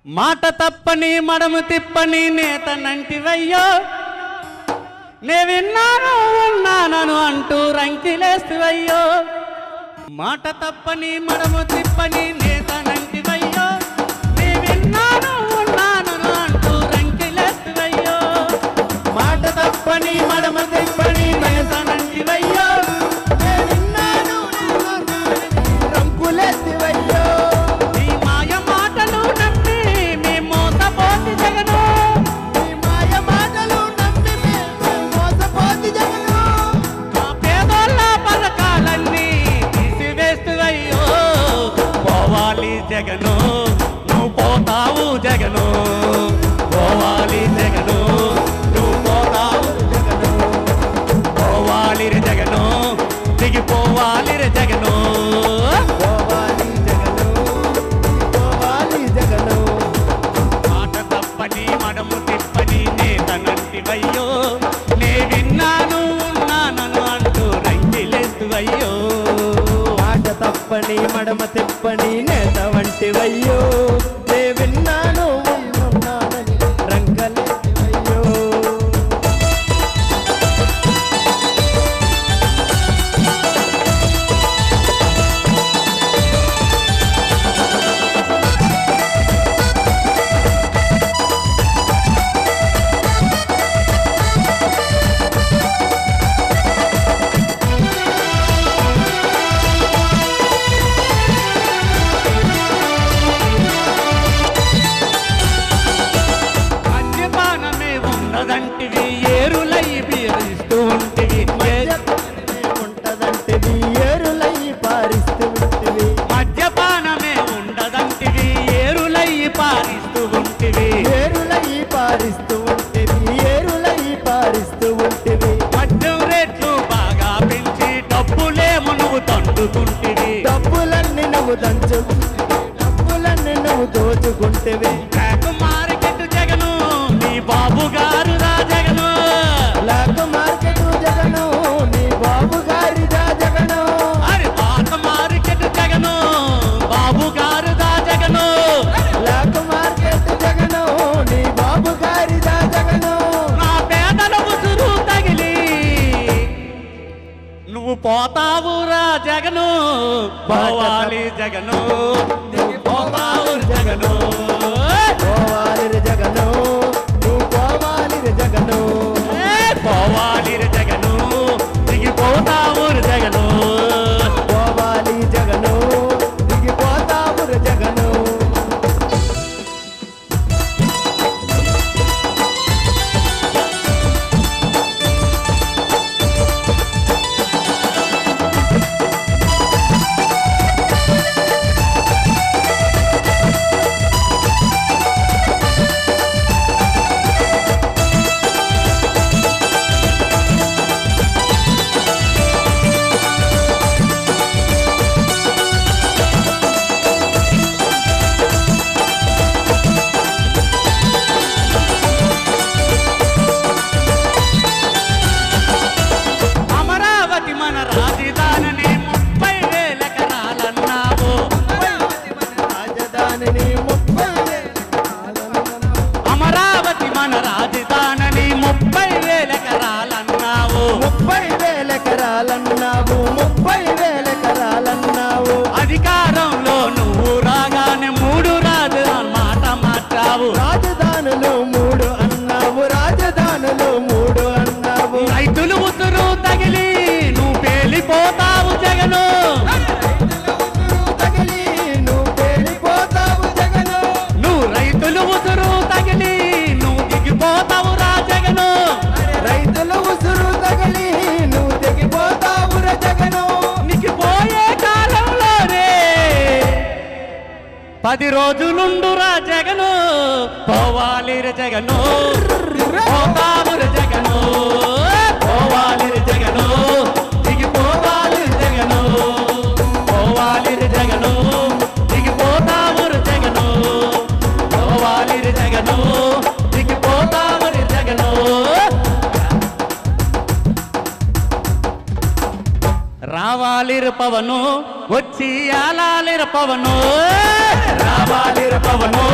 మాట తప్పని మడము తిప్పని నేతనంటివయ్యో నే విన్నాను ఉన్నానను అంటూ రంకిలేస్తువయ్యో మాట తప్పని మడము తిప్పని నేతనంటివయ్యో నే విన్నాను ఉన్నానను అంటూ రంకిలేస్తువయ్యో మాట తప్పని మడము తిప్పని నేతనంటివయ్యో నే విన్నాను రంకులేస్తువయ్యో నీ మాయ మాటలు నమ్మి మీ మోసపోతి జగను నీ మాయ మాటలు నమ్మి మీ మోసపోతి జగను మా పేదోళ్ళ పథకాలన్నీ తీసివేస్తువయ్యో పోవాలి జగను నువ్వు పోతావు జగను పోవాలి జగను నువ్వు పోతావు జగను పోవాలి రే జగను దిగిపోవాలి రే జగను పోవాలి జగను పోవాలి జగను మాట తప్పని మడము తిప్పని నేతనంటివయ్యో నే విన్నాను ఉన్నానను అంటూ రంగిలేస్తువయ్యో మాట తప్పని మడమ తిప్పని నేత వంటివయ్యో నే విన్నాను ఉన్నానని రంగలేవయ్యో మద్యపానమే ఉండదంటివి ఏరులై బీరిస్తూ ఉంటివి ఉంటదంటివి ఏరులై పారిస్తూ ఉంటివి మద్యపానమే ఉండదంటివి ఏరులై పారిస్తూ ఉంటివి ఏరులై పారిస్తూ ఉంటివి ఏరులై పారిస్తూ ఉంటివి మద్యం రేట్లు బాగా పెంచి డబ్బులేమో నువ్వు తండుతుంటివి డబ్బులన్నీ నువ్వు డబ్బులన్నీ నువ్వు దోచుకుంటివి బ్లాక్ మార్కెట్ జగను నీ బాబు గారు రా జగను బ్లాక్ మార్కెట్ జగను నీ బాబు గారి జగను అరే పాత మార్కెట్ జగను బాబు గారు దా జగను బ్లాక్ మార్కెట్ జగను నీ బాబు గారి జగను నా పేదల ఉసురు తగిలి నువ్వు పోతావురా జగను పోవాలి జగను నువ్వు పోతావు జగను పోవాలి రే జగను నువ్వు పోవాలి రే జగను పోవాలి రే జగను దిగిపోతావు రే జగను పోవాలి జగను దిగిపోతావు రే జగను అమరావతి మన రాజధానిని 30,000 ఎకరాలన్నావు రాజధానిని 30,000 అమరావతి మన రాజధానిని 30,000 ఎకరాలన్నావు 30,000 ఎకరాలన్నావు 30,000 ఎకరాలన్నావు అధికారంలో నువ్వు రాగానే 3 రాజు మాట మార్చావు రాజధానులు 3 అన్నావు రాజధానులు 3 అన్నావు రైతులు ఉసురు తగిలి నువ్వు పేలిపోతావు జగను తగిలి నువ్వు పేలిపోతావు జగను నువ్వు రైతులు ఉసురు తగిలి నువ్వు దిగిపోతావు రా జగను రైతుల ఉసురు తగిలి నువ్వు దిగిపోతావు రా జగను నీకు పోయే కాలంలోనే 10 రోజులుండురా జగను పోవాలి రే జగను పోతావు రే జగను పోవాలి రే జగను దిగిపోవాలి రే జగను పోవాలి రే జగను దిగిపోతావు రే జగను పోవాలి రే జగను దిగిపోతావు రే జగను రావాలిర పవను వచ్చి ఆలాలిర పవను రావాలిర పవను